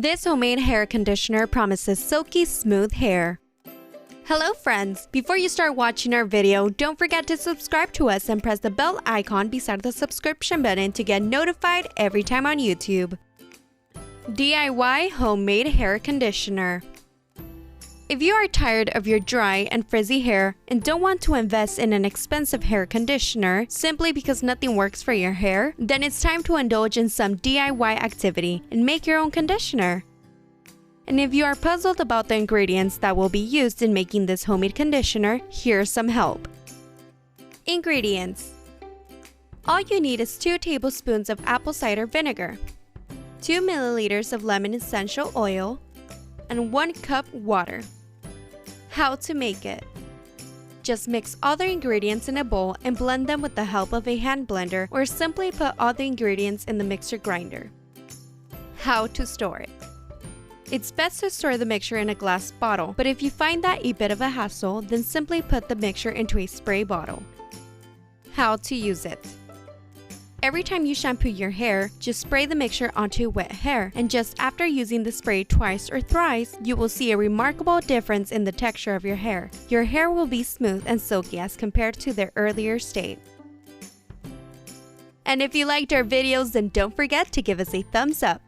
This homemade hair conditioner promises silky smooth hair. Hello friends! Before you start watching our video, don't forget to subscribe to us and press the bell icon beside the subscription button to get notified every time on YouTube. DIY homemade hair conditioner. If you are tired of your dry and frizzy hair and don't want to invest in an expensive hair conditioner simply because nothing works for your hair, then it's time to indulge in some DIY activity and make your own conditioner. And if you are puzzled about the ingredients that will be used in making this homemade conditioner, here's some help. Ingredients: all you need is 2 tablespoons of apple cider vinegar, 2 milliliters of lemon essential oil, and 1 cup water. How to make it: just mix all the ingredients in a bowl and blend them with the help of a hand blender, or simply put all the ingredients in the mixer grinder. How to store it: it's best to store the mixture in a glass bottle, but if you find that a bit of a hassle, then simply put the mixture into a spray bottle. How to use it: every time you shampoo your hair, just spray the mixture onto wet hair, and just after using the spray twice or thrice, you will see a remarkable difference in the texture of your hair. Your hair will be smooth and silky as compared to their earlier state. And if you liked our videos, then don't forget to give us a thumbs up.